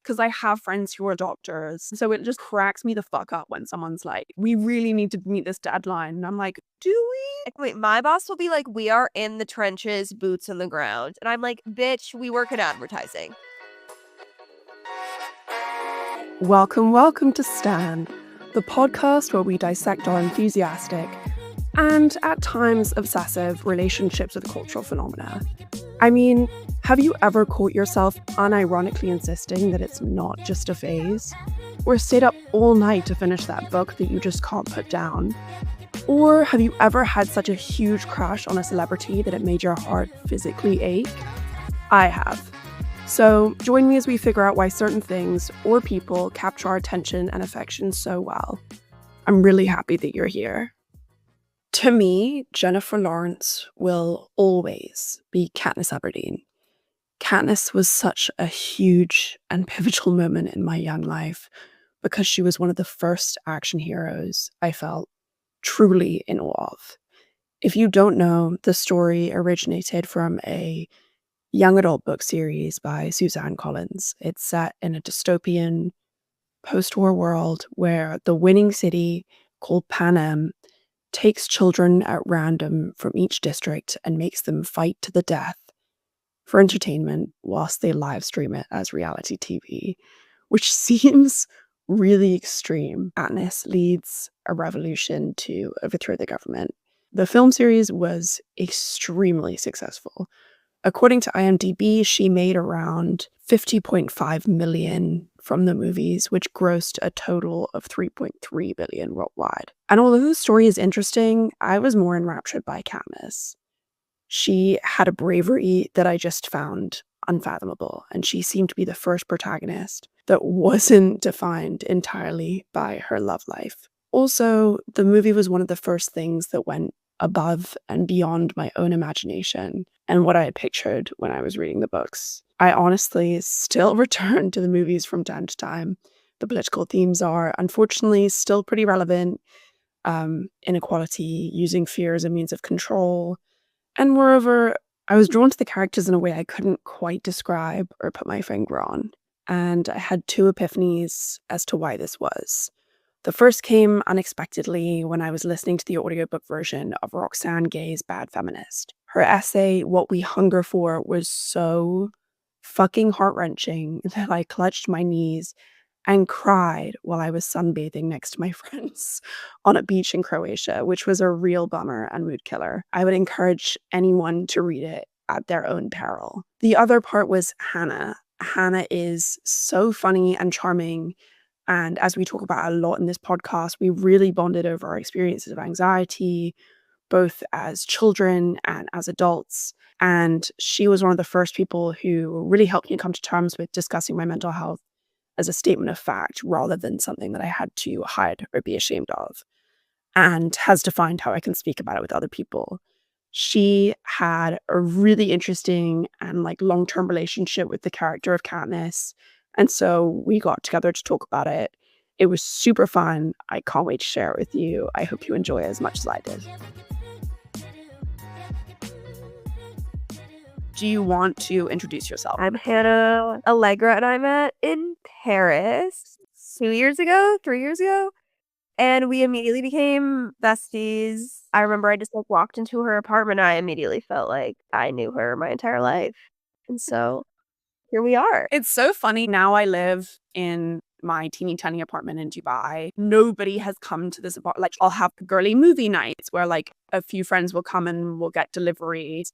because I have friends who are doctors. So it just cracks me the fuck up when someone's like, we really need to meet this deadline. And I'm like, do we? Wait, my boss will be like, we are in the trenches, boots on the ground. And I'm like, bitch, we work in advertising. Welcome to Stan, the podcast where we dissect our enthusiastic and at times obsessive relationships with cultural phenomena. I mean, have you ever caught yourself unironically insisting that it's not just a phase? Or stayed up all night to finish that book that you just can't put down? Or have you ever had such a huge crush on a celebrity that it made your heart physically ache? I have. So join me as we figure out why certain things or people capture our attention and affection so well. I'm really happy that you're here. To me, Jennifer Lawrence will always be Katniss Everdeen. Katniss was such a huge and pivotal moment in my young life because she was one of the first action heroes I felt truly in awe of. If you don't know, the story originated from a young adult book series by Suzanne Collins. It's set in a dystopian post-war world where the winning city, called Panem, takes children at random from each district and makes them fight to the death for entertainment whilst they live stream it as reality TV, which seems really extreme. Katniss leads a revolution to overthrow the government. The film series was extremely successful. According to IMDb, she made around $50.5 million from the movies, which grossed a total of $3.3 billion worldwide. And although the story is interesting, I was more enraptured by Katniss. She had a bravery that I just found unfathomable, and she seemed to be the first protagonist that wasn't defined entirely by her love life. Also, the movie was one of the first things that went above and beyond my own imagination and what I had pictured when I was reading the books. I honestly still return to the movies from time to time. The political themes are, unfortunately, still pretty relevant. Inequality, using fear as a means of control. And moreover, I was drawn to the characters in a way I couldn't quite describe or put my finger on. And I had two epiphanies as to why this was. The first came unexpectedly when I was listening to the audiobook version of Roxane Gay's Bad Feminist. Her essay, What We Hunger For, was so fucking heart-wrenching that I clutched my knees and cried while I was sunbathing next to my friends on a beach in Croatia, which was a real bummer and mood killer. I would encourage anyone to read it at their own peril. The other part was Hannah. Hannah is so funny and charming. And as we talk about a lot in this podcast, we really bonded over our experiences of anxiety, both as children and as adults. And she was one of the first people who really helped me come to terms with discussing my mental health as a statement of fact rather than something that I had to hide or be ashamed of, and has defined how I can speak about it with other people. She had a really interesting and long-term relationship with the character of Katniss. And so we got together to talk about it. It was super fun. I can't wait to share it with you. I hope you enjoy it as much as I did. Do you want to introduce yourself? I'm Hannah Allegra, and I met in Paris 3 years ago. And we immediately became besties. I remember I just walked into her apartment, and I immediately felt like I knew her my entire life. And so here we are. It's so funny. Now I live in my teeny tiny apartment in Dubai. Nobody has come to this apartment. I'll have girly movie nights where a few friends will come and we'll get deliveries.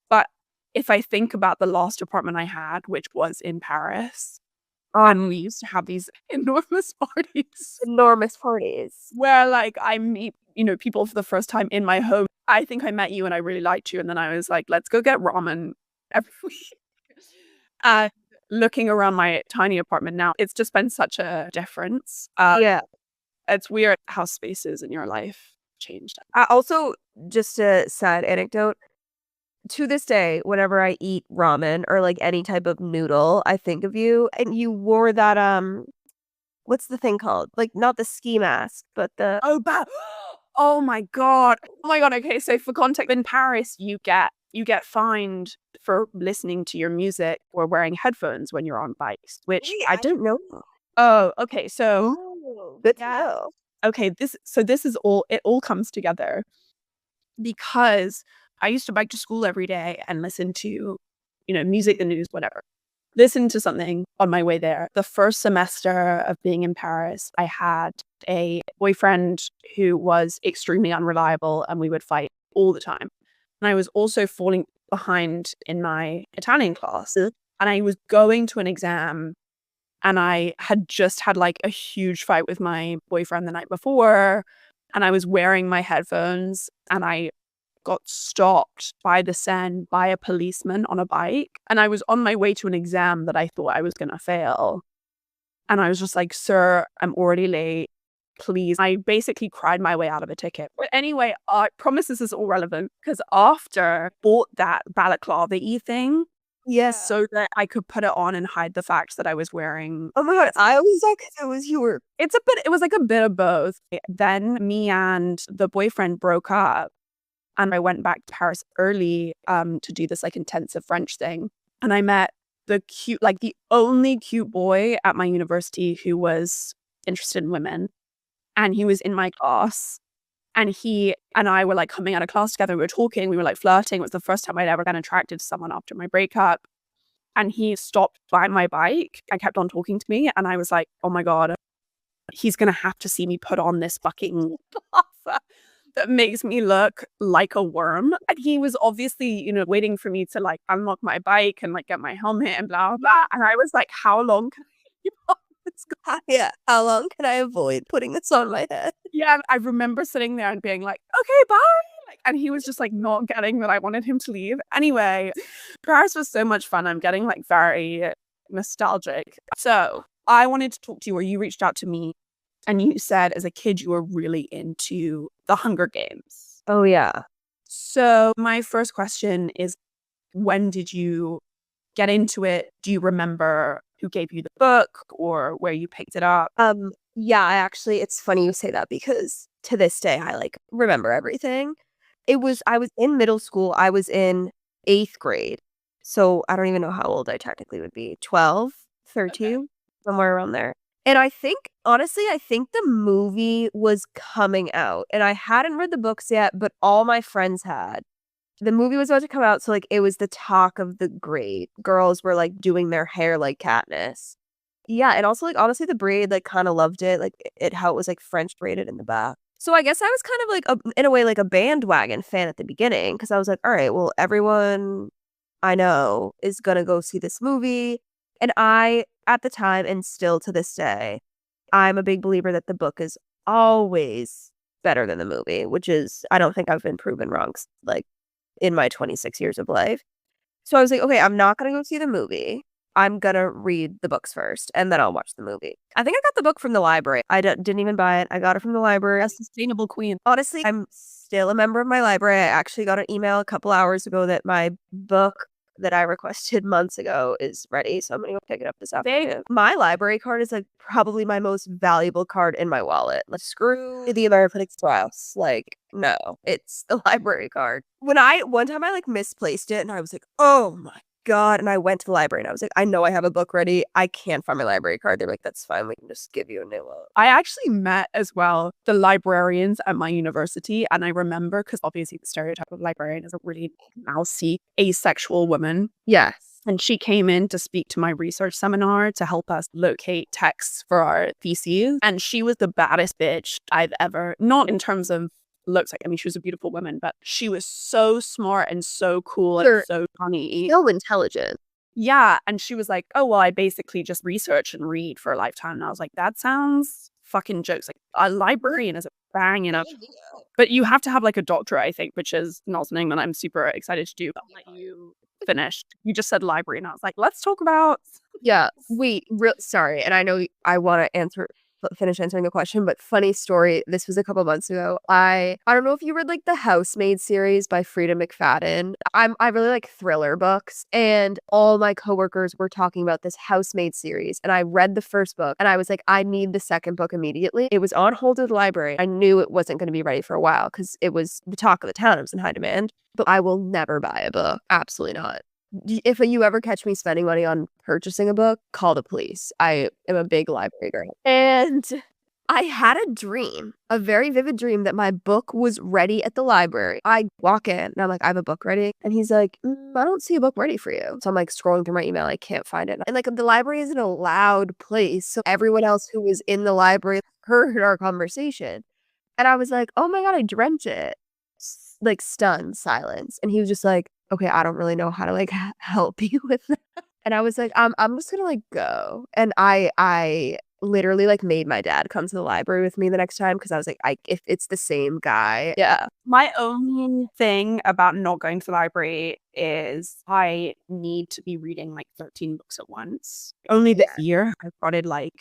But if I think about the last apartment I had, which was in Paris, and we used to have these enormous parties. Where I meet, people for the first time in my home. I think I met you and I really liked you. And then I was like, let's go get ramen every week. Looking around my tiny apartment now, it's just been such a difference. Yeah. It's weird how spaces in your life changed. Also, just a sad anecdote, to this day, whenever I eat ramen or any type of noodle, I think of you. And you wore that, what's the thing called? Not the ski mask, but the... Oh my God. Okay, so for context, in Paris, you get you get fined for listening to your music or wearing headphones when you're on bikes, which I didn't know. Oh, okay. So Good to know. Okay, this is all, it all comes together because I used to bike to school every day and listen to, music, the news, whatever. Listen to something on my way there. The first semester of being in Paris, I had a boyfriend who was extremely unreliable and we would fight all the time. And I was also falling behind in my Italian class. And I was going to an exam and I had just had like a huge fight with my boyfriend the night before. And I was wearing my headphones and I got stopped by the Seine by a policeman on a bike. And I was on my way to an exam that I thought I was going to fail. And I was just like, sir, I'm already late. Please. I basically cried my way out of a ticket. But anyway, I promise this is all relevant because after I bought that balaclava-y thing, so that I could put it on and hide the fact that I was wearing. Oh my God, I always thought it was you were. It was like a bit of both. Then me and the boyfriend broke up. And I went back to Paris early to do this like intensive French thing. And I met the only cute boy at my university who was interested in women. And he was in my class. And he and I were like coming out of class together. We were talking, we were like flirting. It was the first time I'd ever been attracted to someone after my breakup. And he stopped by my bike and kept on talking to me. And I was like, oh my God, he's going to have to see me put on this fucking balaclava that makes me look like a worm. And he was obviously, waiting for me to like unlock my bike and like get my helmet and blah, blah. And I was like, how long can I keep on this guy? Yeah, how long can I avoid putting this on my head? Yeah, I remember sitting there and being like, okay, bye. And he was just like not getting that I wanted him to leave. Anyway, Paris was so much fun. I'm getting like very nostalgic. So I wanted to talk to you, or you reached out to me. And you said as a kid, you were really into the Hunger Games. Oh, yeah. So my first question is, when did you get into it? Do you remember who gave you the book or where you picked it up? Yeah, it's funny you say that because to this day, I like remember everything. I was in middle school. I was in 8th grade. So I don't even know how old I technically would be. 12, 13, somewhere around there. And I think the movie was coming out and I hadn't read the books yet, but all my friends had. The movie was about to come out. So like it was the talk of the grade. Girls were like doing their hair like Katniss. Yeah. And also like, honestly, the braid, like kind of loved it. Like how it was like French braided in the back. So I guess I was kind of like in a way, like a bandwagon fan at the beginning. Cause I was like, all right, well, everyone I know is going to go see this movie. And I, at the time, and still to this day, I'm a big believer that the book is always better than the movie, which is, I don't think I've been proven wrong, like, in my 26 years of life. So I was like, okay, I'm not going to go see the movie. I'm going to read the books first, and then I'll watch the movie. I think I got the book from the library. I didn't even buy it. I got it from the library. A sustainable queen. Honestly, I'm still a member of my library. I actually got an email a couple hours ago that my book that I requested months ago is ready, so I'm gonna go pick it up this afternoon. My library card is like probably my most valuable card in my wallet. Like screw the American Express. Like no, it's the library card. One time I like misplaced it and I was like, oh my God. And I went to the library and I was like, I know I have a book ready. I can't find my library card. They're like, that's fine. We can just give you a new one. I actually met as well the librarians at my university. And I remember, because obviously the stereotype of librarian is a really mousy, asexual woman. Yes. And she came in to speak to my research seminar to help us locate texts for our theses. And she was the baddest bitch I've ever, not in terms of looks like, I mean, she was a beautiful woman, but she was so smart and so cool and so funny. So intelligent. Yeah. And she was like, oh, well, I basically just research and read for a lifetime. And I was like, that sounds fucking jokes. Like a librarian is a banging up. But you have to have like a doctorate, I think, which is not something that I'm super excited to do. But I'll let you finish. You just said library and I was like, let's talk about. Yeah. Wait, sorry. And I know I want to answer finish answering the question, but funny story. This was a couple months ago. I don't know if you read like the Housemaid series by Frida McFadden. I really like thriller books, and all my coworkers were talking about this Housemaid series. And I read the first book and I was like, I need the second book immediately. It was on hold at the library. I knew it wasn't going to be ready for a while because it was the talk of the town. It was in high demand. But I will never buy a book. Absolutely not. If you ever catch me spending money on purchasing a book, call the police. I am a big library girl. And I had a dream, a very vivid dream that my book was ready at the library. I walk in and I'm like, I have a book ready. And he's like, I don't see a book ready for you. So I'm like scrolling through my email. I can't find it. And like the library isn't a loud place. So everyone else who was in the library heard our conversation. And I was like, oh my God, I dreamt it. Like stunned silence. And he was just like, okay, I don't really know how to like help you with that. And I was like, I'm just gonna like go. And I literally like made my dad come to the library with me the next time because I was like, if it's the same guy. Yeah. My only thing about not going to the library is I need to be reading like 13 books at once. Only this year I started like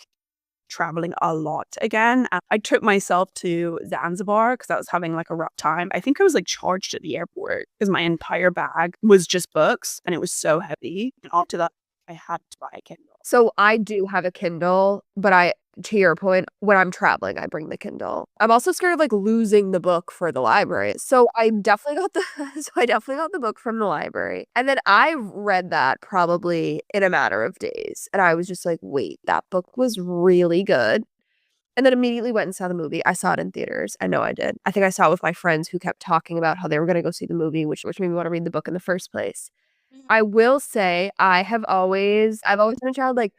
traveling a lot again. And I took myself to Zanzibar because I was having like a rough time. I think I was like charged at the airport because my entire bag was just books and it was so heavy. And after that, I had to buy a Kindle. So I do have a Kindle, but to your point, when I'm traveling, I bring the Kindle. I'm also scared of like losing the book for the library. So I definitely got the book from the library. And then I read that probably in a matter of days. And I was just like, wait, that book was really good. And then immediately went and saw the movie. I saw it in theaters. I know I did. I think I saw it with my friends who kept talking about how they were going to go see the movie, which made me want to read the book in the first place. I will say I've always been a child like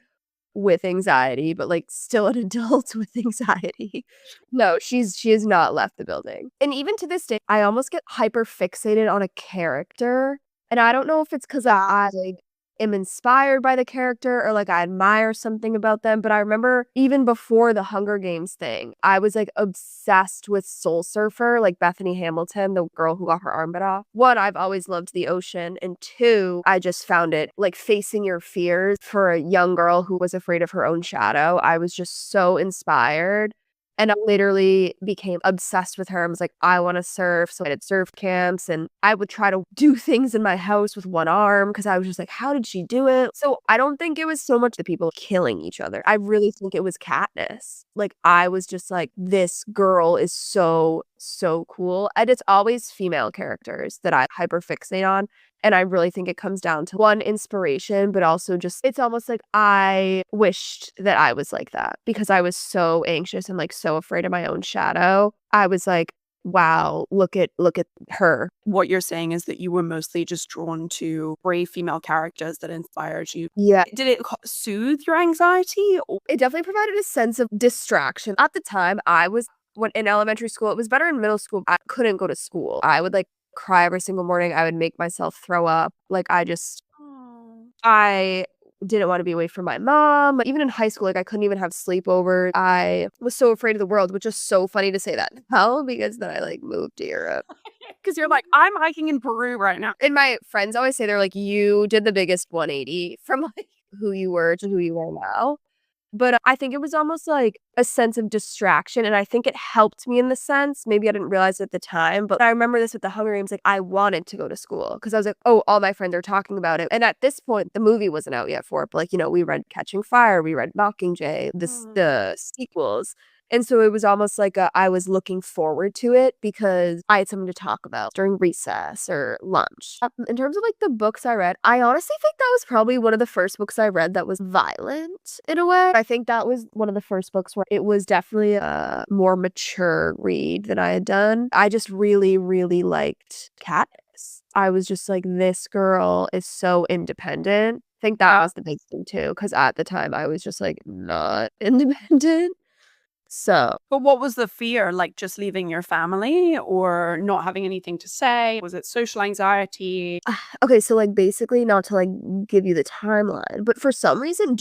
with anxiety, but like still an adult with anxiety. No, she has not left the building. And even to this day, I almost get hyper fixated on a character. And I don't know if it's because I like am inspired by the character or like I admire something about them. But I remember even before the Hunger Games thing, I was like obsessed with Soul Surfer, like Bethany Hamilton, the girl who got her arm bit off. One, I've always loved the ocean. And two, I just found it like facing your fears for a young girl who was afraid of her own shadow. I was just so inspired. And I literally became obsessed with her. I was like, I want to surf. So I did surf camps and I would try to do things in my house with one arm because I was just like, how did she do it? So I don't think it was so much the people killing each other. I really think it was Katniss. Like, I was just like, this girl is so cool. And it's always female characters that I hyperfixate on. And I really think it comes down to one, inspiration, but also just, it's almost like I wished that I was like that because I was so anxious and like so afraid of my own shadow. I was like, wow, look at her. What you're saying is that you were mostly just drawn to brave female characters that inspired you. Yeah. Did it soothe your anxiety? It definitely provided a sense of distraction. At the time, when in elementary school, it was better in middle school. I couldn't go to school. I would like cry every single morning. I would make myself throw up. Like I didn't want to be away from my mom. Even in high school, like I couldn't even have sleepovers. I was so afraid of the world, which is so funny to say that now because then I like moved to Europe. Because you're like, I'm hiking in Peru right now. And my friends always say they're like, you did the biggest 180 from like who you were to who you are now. But I think it was almost like a sense of distraction. And I think it helped me in the sense. Maybe I didn't realize it at the time. But I remember this with the Hunger Games. Like, I wanted to go to school because I was like, oh, all my friends are talking about it. And at this point, the movie wasn't out yet for it. But like, we read Catching Fire. We read Mockingjay, the sequels. And so it was almost like I was looking forward to it because I had something to talk about during recess or lunch. In terms of like the books I read, I honestly think that was probably one of the first books I read that was violent in a way. I think that was one of the first books where it was definitely a more mature read than I had done. I just really, really liked Katniss. I was just like, this girl is so independent. I think that was the big thing too, because at the time I was just like not independent. So, but what was the fear? Like just leaving your family or not having anything to say? Was it social anxiety? Okay, so like basically not to like give you the timeline, but for some reason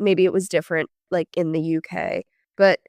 maybe it was different like in the UK, but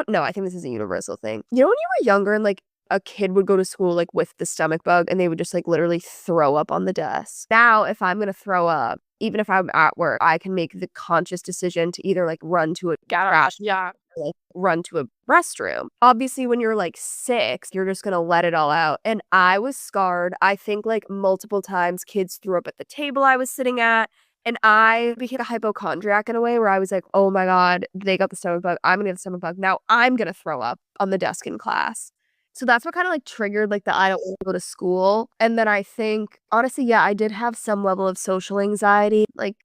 no, I think this is a universal thing. When you were younger and like a kid would go to school like with the stomach bug and they would just like literally throw up on the desk. Now, if I'm going to throw up, even if I'm at work, I can make the conscious decision to either like run to a garage. Yeah. like run to a restroom. Obviously, when you're like 6, you're just gonna let it all out. And I was scarred. I think like multiple times kids threw up at the table I was sitting at. And I became a hypochondriac in a way where I was like, oh my God, they got the stomach bug. I'm gonna get the stomach bug. Now I'm gonna throw up on the desk in class. So that's what kind of like triggered like the I don't want to go to school. And then I think, honestly, yeah, I did have some level of social anxiety. Like,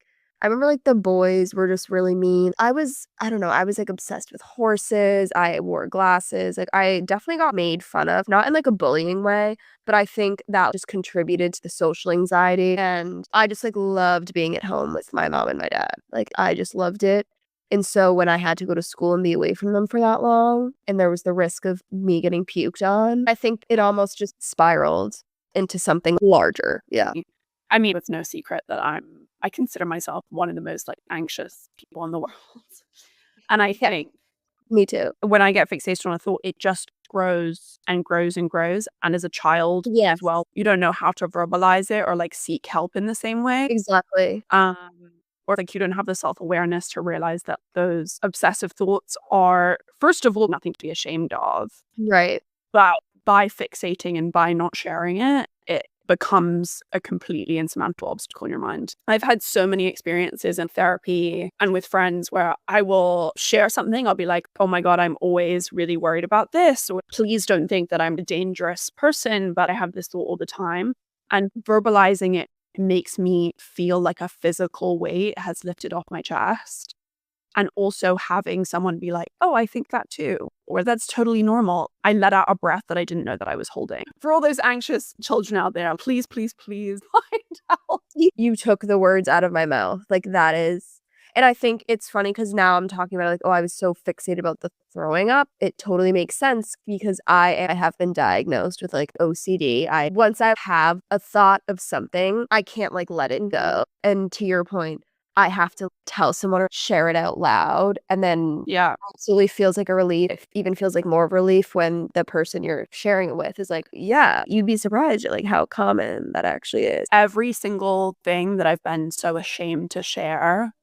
I remember like the boys were just really mean. I don't know, I was like obsessed with horses. I wore glasses. Like, I definitely got made fun of, not in like a bullying way, but I think that just contributed to the social anxiety. And I just like loved being at home with my mom and my dad. Like, I just loved it. And so when I had to go to school and be away from them for that long, and there was the risk of me getting puked on, I think it almost just spiraled into something larger. Yeah. I mean, it's no secret that I consider myself one of the most like anxious people in the world. And I think Me too. when I get fixated on a thought, it just grows and grows and grows. And as a child Yes. as well, you don't know how to verbalize it or like seek help in the same way. Exactly. Or like you don't have the self-awareness to realize that those obsessive thoughts are, first of all, nothing to be ashamed of. Right. But by fixating and by not sharing it, it becomes a completely insurmountable obstacle in your mind. I've had so many experiences in therapy and with friends where I will share something. I'll be like, oh my God, I'm always really worried about this. Or please don't think that I'm a dangerous person, but I have this thought all the time. And verbalizing it makes me feel like a physical weight has lifted off my chest. And also having someone be like, oh, I think that too, or that's totally normal. I let out a breath that I didn't know that I was holding. For all those anxious children out there, please, please, please find help. You took the words out of my mouth. Like, that is. And I think it's funny because now I'm talking about like, oh, I was so fixated about the throwing up. It totally makes sense because I have been diagnosed with like OCD. Once I have a thought of something, I can't like let it go. And to your point, I have to tell someone or share it out loud. And then absolutely feels like a relief. It even feels like more of a relief when the person you're sharing it with is like, yeah, you'd be surprised at like how common that actually is. Every single thing that I've been so ashamed to share,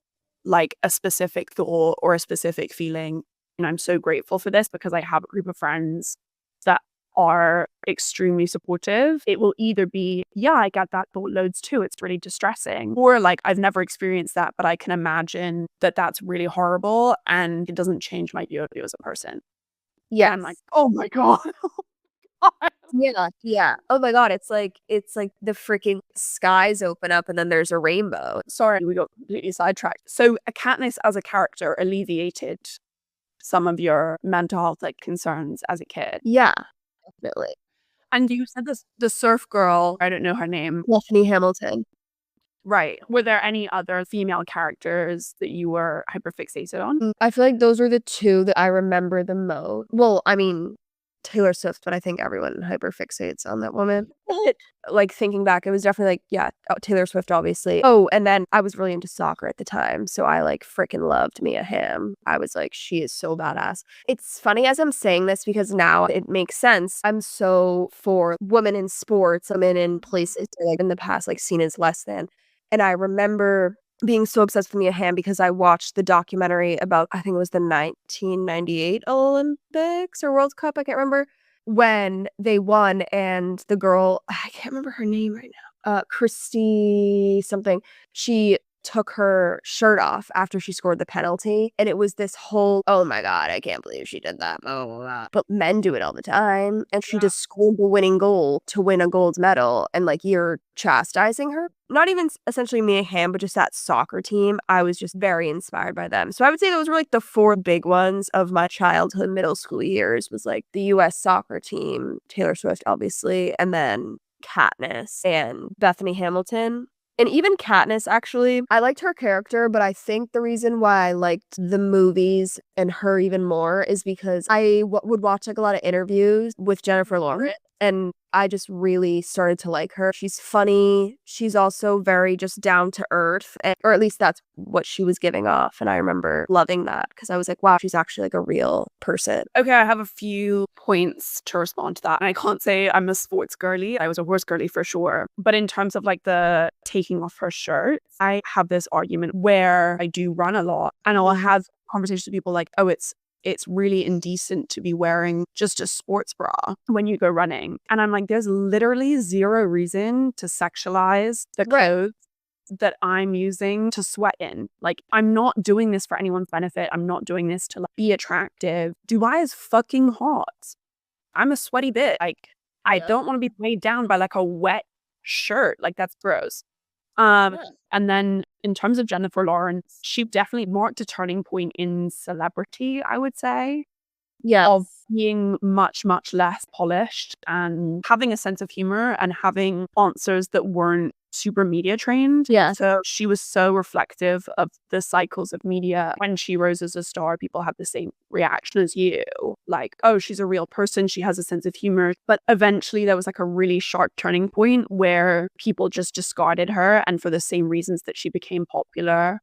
like a specific thought or a specific feeling. And I'm so grateful for this because I have a group of friends that are extremely supportive. It will either be, yeah, I get that thought loads too. It's really distressing. Or like, I've never experienced that, but I can imagine that that's really horrible and it doesn't change my view of you as a person. Yeah. I'm like, oh my God. Yeah. Oh my God. It's like the freaking skies open up and then there's a rainbow. Sorry, we got completely sidetracked. So Katniss as a character alleviated some of your mental health like concerns as a kid. Yeah, definitely. And you said this, the surf girl, I don't know her name. Stephanie Hamilton. Right. Were there any other female characters that you were hyperfixated on? I feel like those were the two that I remember the most. Well, I mean, Taylor Swift, but I think everyone hyperfixates on that woman. Like, thinking back, it was definitely like, yeah, Taylor Swift, obviously. Oh, and then I was really into soccer at the time, so I like freaking loved Mia Hamm. I was like, she is so badass. It's funny as I'm saying this because now it makes sense. I'm so for women in sports, women in places like in the past, like seen as less than. And I remember being so obsessed with Mia Hamm because I watched the documentary about, I think it was the 1998 Olympics or World Cup, I can't remember, when they won and the girl, I can't remember her name right now, Christy something, she took her shirt off after she scored the penalty. And it was this whole, oh my God, I can't believe she did that. Oh, but men do it all the time. And she just scored the winning goal to win a gold medal. And like, you're chastising her. Not even essentially Mia Hamm, but just that soccer team. I was just very inspired by them. So I would say those were like the 4 big ones of my childhood, middle school years was like the US soccer team, Taylor Swift, obviously, and then Katniss and Bethany Hamilton. And even Katniss, actually, I liked her character, but I think the reason why I liked the movies and her even more is because I would watch like a lot of interviews with Jennifer Lawrence, and I just really started to like her. She's funny. She's also very just down to earth, or at least that's what she was giving off. And I remember loving that because I was like, wow, she's actually like a real person. Okay, I have a few points to respond to that. And I can't say I'm a sports girly. I was a horse girly for sure. But in terms of like the taking off her shirt, I have this argument where I do run a lot and I'll have conversations with people like, oh, it's it's really indecent to be wearing just a sports bra when you go running. And I'm like, there's literally zero reason to sexualize the clothes that I'm using to sweat in. Like, I'm not doing this for anyone's benefit. I'm not doing this to like, be attractive. Dubai is fucking hot. I'm a sweaty bit. Like, I don't want to be weighed down by like a wet shirt. Like, that's gross. And then in terms of Jennifer Lawrence, she definitely marked a turning point in celebrity, I would say. Yeah. Of being much, much less polished and having a sense of humor and having answers that weren't super media trained. Yeah. So she was so reflective of the cycles of media. When she rose as a star, people had the same reaction as you. Like, oh, she's a real person. She has a sense of humor. But eventually there was like a really sharp turning point where people just discarded her. And for the same reasons that she became popular,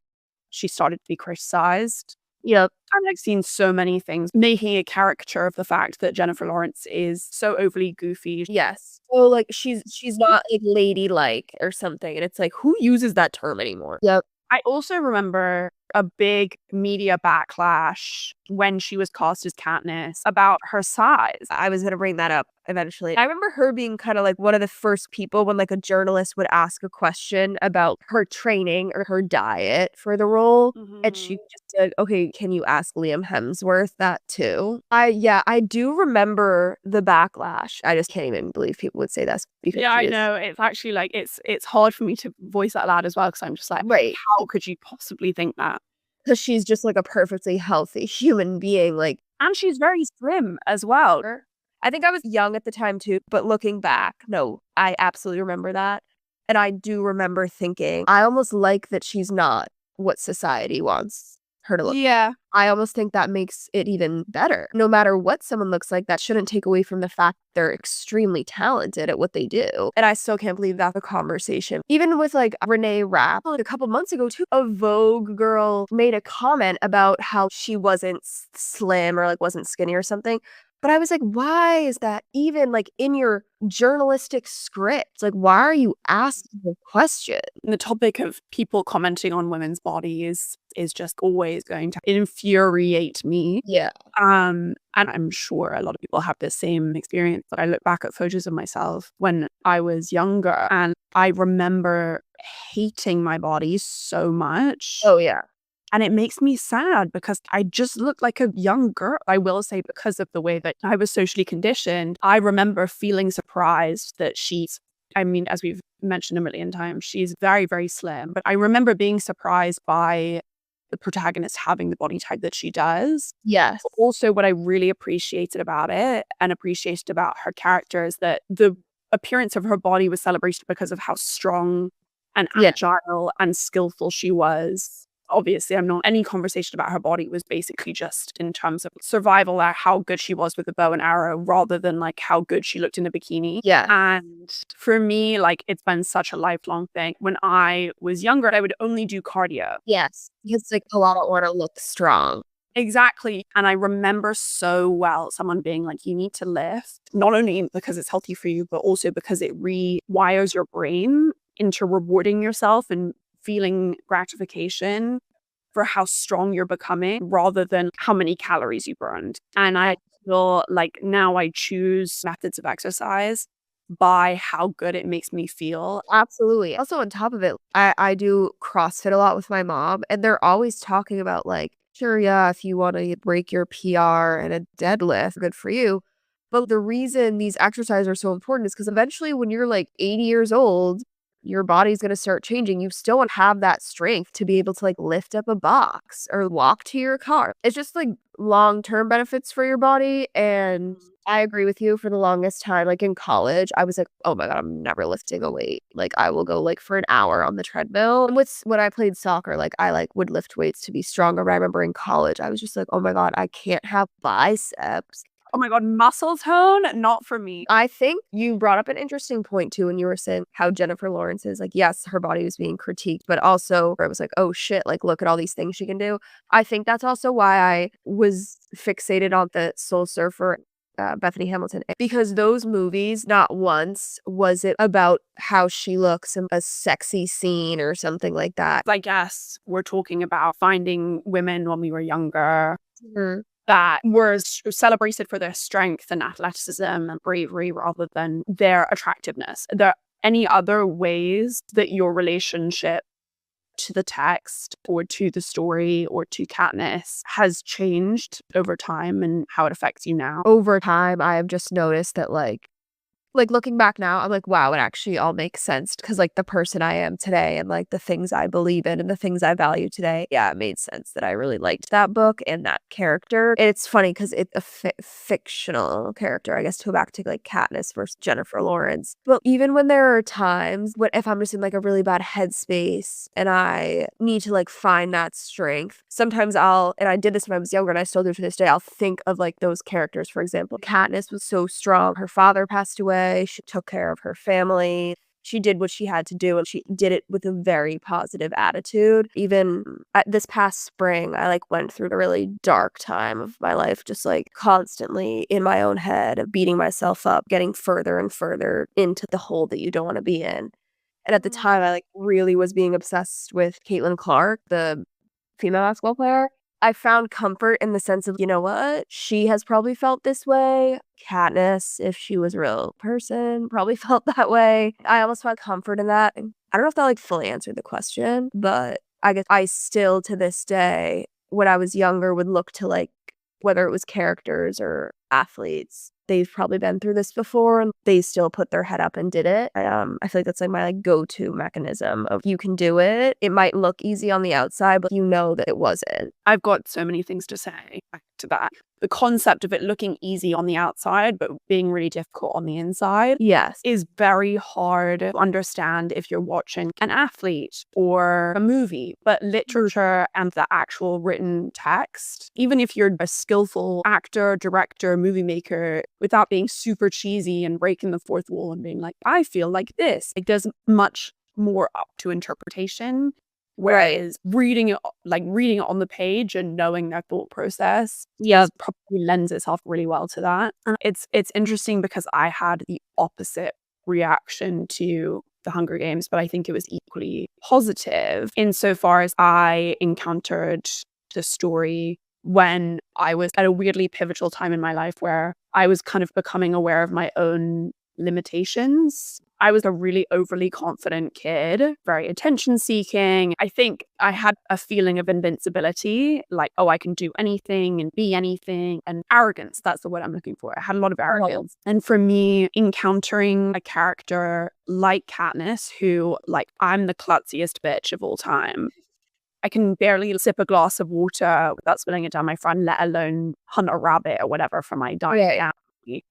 she started to be criticized. Yep. And I've seen so many things making a caricature of the fact that Jennifer Lawrence is so overly goofy. Yes. So like she's not like ladylike or something. And it's like, who uses that term anymore? Yep. I also remember a big media backlash when she was cast as Katniss about her size. I was going to bring that up eventually. I remember her being kind of like one of the first people when like a journalist would ask a question about her training or her diet for the role. And she just said, okay, can you ask Liam Hemsworth that too? I do remember the backlash. I just can't even believe people would say that. Because I know. It's actually like, it's hard for me to voice that loud as well because I'm just like, how could you possibly think that? Because she's just like a perfectly healthy human being. Like, and she's very slim as well. I think I was young at the time too, but looking back, no, I absolutely remember that. And I do remember thinking, I almost like that she's not what society wants her to look. Yeah. I almost think that makes it even better. No matter what someone looks like, that shouldn't take away from the fact they're extremely talented at what they do. And I still can't believe that's a conversation. Even with like Renee Rapp, like a couple months ago too, a Vogue girl made a comment about how she wasn't slim or like wasn't skinny or something. But I was like, why is that even like in your journalistic script? Like, why are you asking the question? The topic of people commenting on women's bodies is just always going to infuriate me. Yeah. And I'm sure a lot of people have the same experience. I look back at photos of myself when I was younger and I remember hating my body so much. Oh, yeah. And it makes me sad because I just look like a young girl. I will say because of the way that I was socially conditioned, I remember feeling surprised that as we've mentioned a million times, she's very, very slim. But I remember being surprised by the protagonist having the body type that she does. Yes. But also what I really appreciated about it and appreciated about her character is that the appearance of her body was celebrated because of how strong and agile and skillful she was. Obviously, any conversation about her body was basically just in terms of survival, how good she was with a bow and arrow rather than like how good she looked in a bikini. Yeah. And for me, like it's been such a lifelong thing. When I was younger, I would only do cardio. Yes. Because like a lot of want to look strong. Exactly. And I remember so well someone being like, you need to lift, not only because it's healthy for you, but also because it rewires your brain into rewarding yourself and feeling gratification for how strong you're becoming rather than how many calories you burned. And I feel like now I choose methods of exercise by how good it makes me feel. Absolutely. Also on top of it, I do CrossFit a lot with my mom and they're always talking about like, sure, yeah, if you want to break your PR and a deadlift, good for you. But the reason these exercises are so important is because eventually when you're like 80 years old, your body's going to start changing. You still want to have that strength to be able to like lift up a box or walk to your car. It's just like long-term benefits for your body. And I agree with you for the longest time. Like in college, I was like, oh my God, I'm never lifting a weight. Like I will go like for an hour on the treadmill. And when I played soccer, like I like would lift weights to be stronger. But I remember in college, I was just like, oh my God, I can't have biceps. Oh my God, muscle tone, not for me. I think you brought up an interesting point too when you were saying how Jennifer Lawrence is like, yes, her body was being critiqued, but also it was like, oh shit, like look at all these things she can do. I think that's also why I was fixated on the Soul Surfer, Bethany Hamilton, because those movies, not once was it about how she looks in a sexy scene or something like that. I guess we're talking about finding women when we were younger. Mm-hmm. that were celebrated for their strength and athleticism and bravery rather than their attractiveness. Are there any other ways that your relationship to the text or to the story or to Katniss has changed over time and how it affects you now? Over time, I have just noticed that, like, looking back now, I'm like, wow, it actually all makes sense because, like, the person I am today and, like, the things I believe in and the things I value today, yeah, it made sense that I really liked that book and that character. It's funny because it's a fictional character, I guess, to go back to, like, Katniss versus Jennifer Lawrence. But even when there are times when if I'm just in, like, a really bad headspace and I need to, like, find that strength, sometimes and I did this when I was younger and I still do to this day, I'll think of, like, those characters. For example, Katniss was so strong. Her father passed away. She took care of her family. She did what she had to do, and she did it with a very positive attitude. Even this past spring, I, like, went through a really dark time of my life, just, like, constantly in my own head, beating myself up, getting further and further into the hole that you don't want to be in. And at the time, I, like, really was being obsessed with Caitlin Clark, the female basketball player. I found comfort in the sense of, you know what? She has probably felt this way. Katniss, if she was a real person, probably felt that way. I almost found comfort in that. And I don't know if that, like, fully answered the question, but I guess I still, to this day, when I was younger, would look to, like, whether it was characters or athletes, they've probably been through this before and they still put their head up and did it. I feel like that's, like, my, like, go-to mechanism of you can do it. It might look easy on the outside, but you know that it wasn't. I've got so many things to say back to that. The concept of it looking easy on the outside, but being really difficult on the inside, Yes, is very hard to understand if you're watching an athlete or a movie. But literature and the actual written text, even if you're a skillful actor, director, movie maker, without being super cheesy and breaking the fourth wall and being like, I feel like this, like, there's much more up to interpretation. Whereas reading it on the page and knowing their thought process, probably lends itself really well to that. And it's interesting because I had the opposite reaction to the Hunger Games, but I think it was equally positive insofar as I encountered the story when I was at a weirdly pivotal time in my life where I was kind of becoming aware of my own limitations. I was a really overly confident kid, very attention seeking. I think I had a feeling of invincibility, like, oh, I can do anything and be anything. And arrogance, that's the word I'm looking for. I had a lot of arrogance. And for me, encountering a character like Katniss, who, like, I'm the klutziest bitch of all time. I can barely sip a glass of water without spilling it down my front, let alone hunt a rabbit or whatever for my diet. Yeah.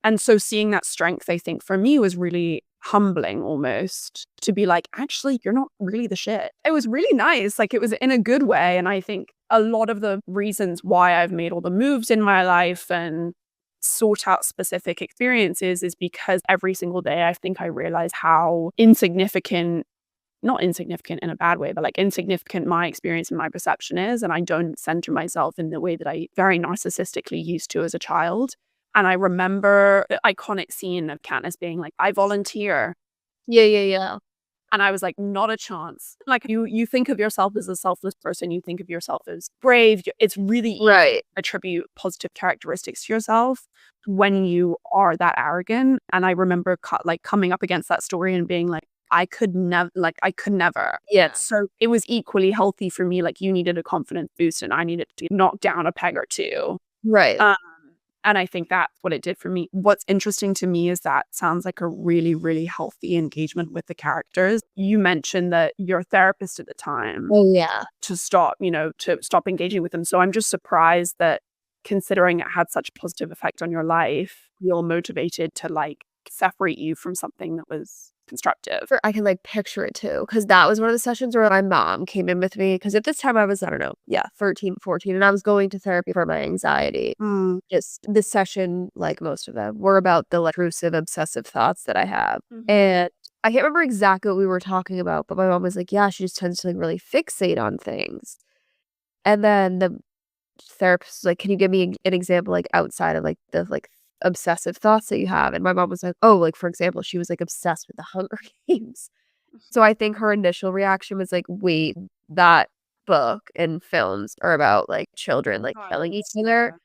And so seeing that strength, I think for me was really humbling almost to be like, actually, you're not really the shit. It was really nice. Like, it was in a good way. And I think a lot of the reasons why I've made all the moves in my life and sort out specific experiences is because every single day I think I realize how insignificant, not insignificant in a bad way, but like insignificant my experience and my perception is. And I don't center myself in the way that I very narcissistically used to as a child. And I remember the iconic scene of Katniss being like, I volunteer. Yeah. And I was like, not a chance. Like, you think of yourself as a selfless person. You think of yourself as brave. It's really easy to attribute positive characteristics to yourself when you are that arrogant. And I remember coming up against that story and being like, I could never. Yeah. So it was equally healthy for me. Like, you needed a confidence boost and I needed to knock down a peg or two. Right. And I think that's what it did for me. What's interesting to me is that sounds like a really, really healthy engagement with the characters. You mentioned that your therapist at the time to stop engaging with them. So I'm just surprised that, considering it had such a positive effect on your life, you're motivated to, like, separate you from something that was constructive. I can, like, picture it too, because that was one of the sessions where my mom came in with me, because at this time I was, I don't know, 13, 14, and I was going to therapy for my anxiety. Just this session, like most of them, were about the, like, intrusive, obsessive thoughts that I have. And I can't remember exactly what we were talking about, but my mom was like, yeah, she just tends to, like, really fixate on things. And then the therapist was like, can you give me an example, like, outside of, like, the, like, obsessive thoughts that you have? And my mom was like, oh, like, for example, she was, like, obsessed with the Hunger Games. So I think her initial reaction was like, wait, that book and films are about, like, children, like, killing each other.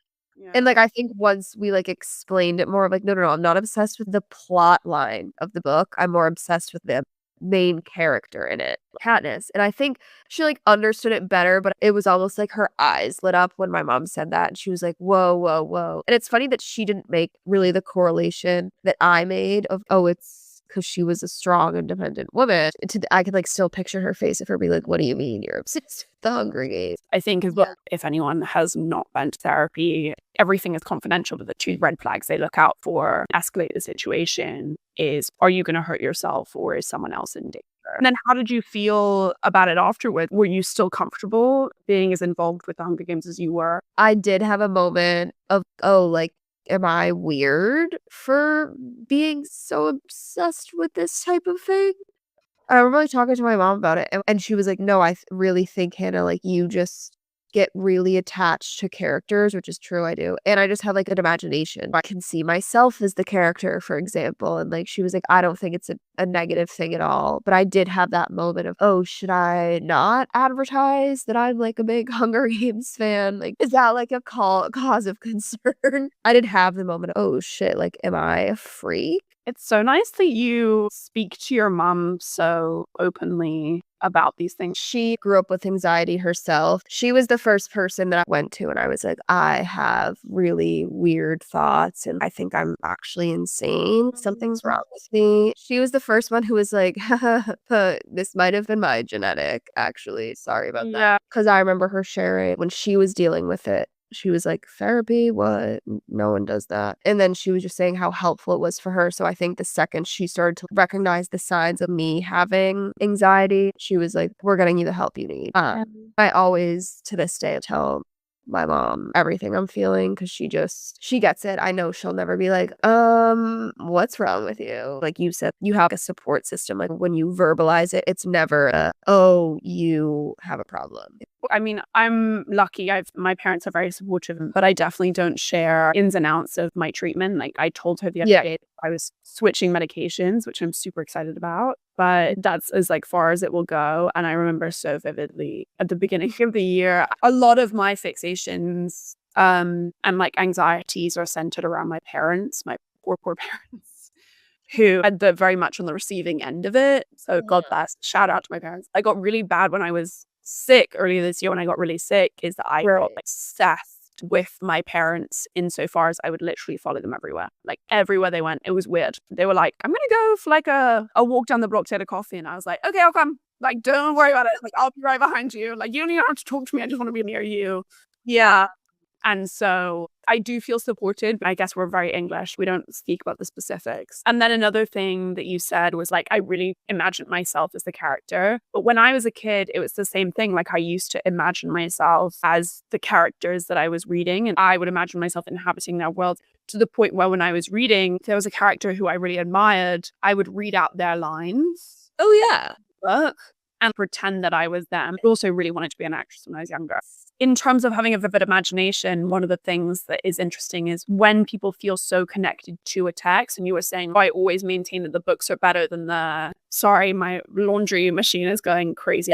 And, like, I think once we, like, explained it more, like, no, I'm not obsessed with the plot line of the book. I'm more obsessed with the main character in it, Katniss. And I think she, like, understood it better, but it was almost like her eyes lit up when my mom said that. And she was like, whoa, whoa, whoa. And it's funny that she didn't make really the correlation that I made of, oh, it's because she was a strong, independent woman. I could, like, still picture her face of her be like, what do you mean you're obsessed with the Hunger Games? I think as well, if anyone has not been to therapy, everything is confidential, but the two red flags they look out for, escalate the situation, is are you going to hurt yourself or is someone else in danger? And then how did you feel about it afterward? Were you still comfortable being as involved with the Hunger Games as you were? I did have a moment of, oh, like, am I weird for being so obsessed with this type of thing? I remember talking to my mom about it, and she was like, no, I really think, Hannah, like, you just get really attached to characters, which is true, I do. And I just have, like, an imagination. I can see myself as the character, for example. And, like, she was like, I don't think it's a negative thing at all. But I did have that moment of, oh, should I not advertise that I'm, like, a big Hunger Games fan? Like, is that, like, a cause of concern? I did have the moment of, oh, shit, like, am I a freak? It's so nice that you speak to your mom so openly about these things. She grew up with anxiety herself. She was the first person that I went to and I was like, I have really weird thoughts and I think I'm actually insane. Something's wrong with me. She was the first one who was like, this might have been my genetic, actually. Sorry about that. Because I remember her sharing when she was dealing with it. She was like, therapy? What? No one does that. And then she was just saying how helpful it was for her. So I think the second she started to recognize the signs of me having anxiety, she was like, we're getting you the help you need. I always, to this day, tell my mom everything I'm feeling because she gets it. I know she'll never be like, what's wrong with you? Like you said, you have a support system. Like when you verbalize it, it's never oh, you have a problem. I mean, I'm lucky. My parents are very supportive, but I definitely don't share ins and outs of my treatment. Like I told her the other day I was switching medications, which I'm super excited about, but that's as like far as it will go. And I remember so vividly at the beginning of the year, a lot of my fixations and like anxieties are centered around my parents, my poor parents, who had very much on the receiving end of it. So God bless, shout out to my parents. I got really bad when I was sick earlier this year. When I got really sick is that I got obsessed with my parents insofar as I would literally follow them everywhere. Like everywhere they went, it was weird. They were like, I'm gonna go for like a walk down the block to get a coffee. And I was like, okay, I'll come. Like, don't worry about it. Like, I'll be right behind you. Like, you don't even have to talk to me. I just want to be near you. Yeah. And so I do feel supported, but I guess we're very English. We don't speak about the specifics. And then another thing that you said was like, I really imagined myself as the character. But when I was a kid, it was the same thing. Like I used to imagine myself as the characters that I was reading. And I would imagine myself inhabiting their world to the point where when I was reading, if there was a character who I really admired, I would read out their lines. Oh, yeah. Book. And pretend that I was them. I also really wanted to be an actress when I was younger. In terms of having a vivid imagination, one of the things that is interesting is when people feel so connected to a text, and you were saying, I always maintain that the books are better than sorry, my laundry machine is going crazy.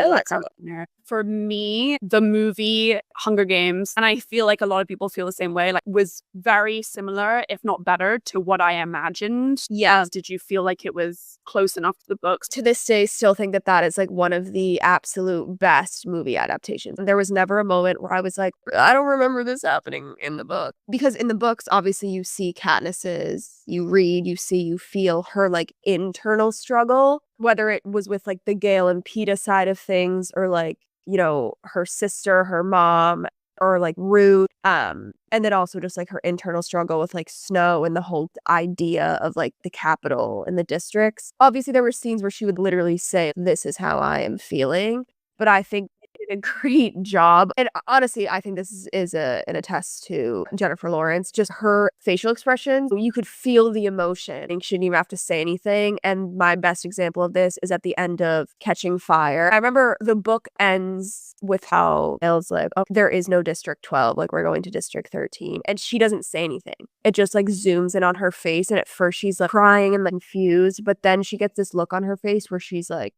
For me, the movie Hunger Games, and I feel like a lot of people feel the same way, like was very similar, if not better, to what I imagined. Yeah. Did you feel like it was close enough to the books? To this day, still think that is like one of the absolute best movie adaptations. There was never a moment where I was like, I don't remember this happening in the book. Because in the books, obviously you see Katniss's, you read, you see, you feel her like internal struggle, whether it was with like the Gale and Peeta side of things or like, you know, her sister, her mom, or like Root. And then also just like her internal struggle with like Snow and the whole idea of like the capital and the districts. Obviously, there were scenes where she would literally say, this is how I am feeling. But I think they did a great job. And honestly, I think this is an attest to Jennifer Lawrence, just her facial expressions. You could feel the emotion and she didn't even have to say anything. And my best example of this is at the end of Catching Fire. I remember the book ends with how Elle's like, oh, there is no District 12. Like, we're going to District 13. And she doesn't say anything. It just like zooms in on her face. And at first she's like crying and like confused. But then she gets this look on her face where she's like,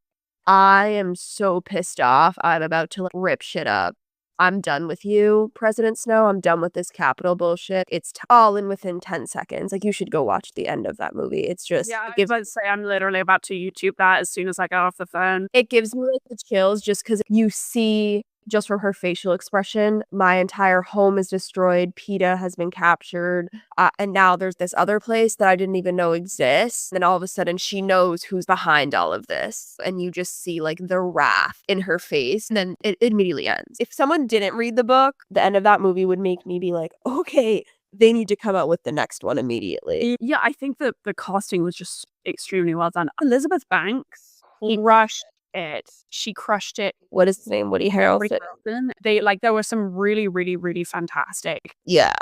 I am so pissed off. I'm about to like rip shit up. I'm done with you, President Snow. I'm done with this Capitol bullshit. It's all in within 10 seconds. Like, you should go watch the end of that movie. It's just, Yeah, I was about to say, I'm literally about to YouTube that as soon as I get off the phone. it gives me like the chills just because you see, just from her facial expression, my entire home is destroyed. PETA has been captured. And now there's this other place that I didn't even know exists. And all of a sudden she knows who's behind all of this. And you just see like the wrath in her face. And then it immediately ends. If someone didn't read the book, the end of that movie would make me be like, okay, they need to come out with the next one immediately. Yeah, I think that the casting was just extremely well done. Elizabeth Banks crushed it. She crushed it. What is his name? Woody Harrelson. There were some really, really, really fantastic Yeah.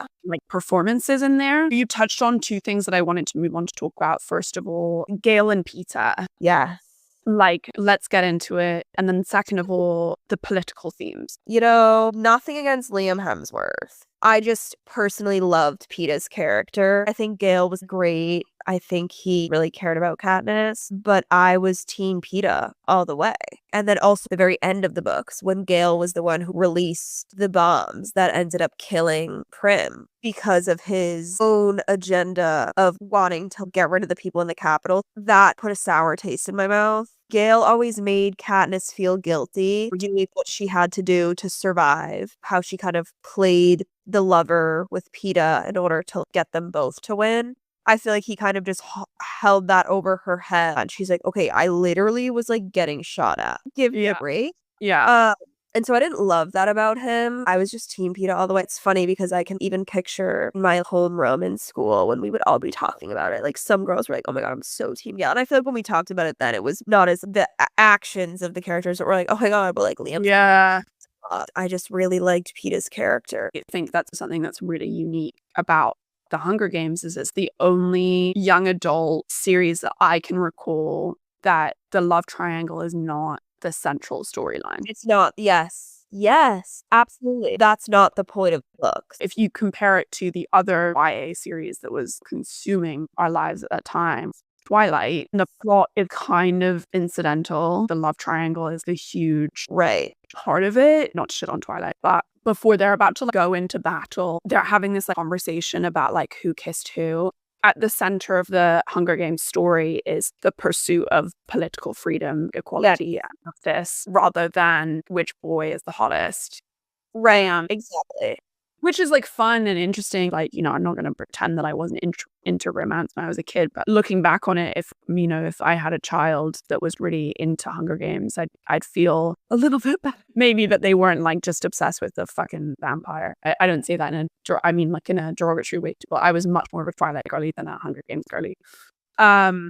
performances in there. You touched on two things that I wanted to move on to talk about. First of all, Gail and Peter. Yeah. Let's get into it. And then second of all, the political themes. Nothing against Liam Hemsworth. I just personally loved Peeta's character. I think Gale was great. I think he really cared about Katniss, but I was Team Peeta all the way. And then also the very end of the books, when Gale was the one who released the bombs that ended up killing Prim because of his own agenda of wanting to get rid of the people in the Capitol, that put a sour taste in my mouth. Gale always made Katniss feel guilty for doing what she had to do to survive, how she kind of played the lover with Peeta in order to get them both to win. I feel like he kind of just held that over her head. And she's like, okay, I literally was like getting shot at. Give me a break. Yeah. And so I didn't love that about him. I was just Team Peeta all the way. It's funny because I can even picture my homeroom in school when we would all be talking about it. Like, some girls were like, oh my God, I'm so Team Gale. And I feel like when we talked about it then, it was not as the actions of the characters that were like, oh my God, but like Liam. Yeah. I just really liked Peeta's character. I think that's something that's really unique about the Hunger Games is it's the only young adult series that I can recall that the love triangle is not the central storyline. It's not. Yes, absolutely. That's not the point of books. If you compare it to the other YA series that was consuming our lives at that time, Twilight, the plot is kind of incidental. The love triangle is the huge part of it. Not shit on Twilight, but before they're about to go into battle, they're having this conversation about who kissed who. At the center of the Hunger Games story is the pursuit of political freedom, equality, and justice, rather than which boy is the hottest. Right. Exactly. Which is fun and interesting. I'm not going to pretend that I wasn't into romance when I was a kid, but looking back on it, if I had a child that was really into Hunger Games, I'd feel a little bit bad. Maybe that they weren't just obsessed with the fucking vampire. I don't say that in a derogatory way. But I was much more of a Twilight girly than a Hunger Games girly.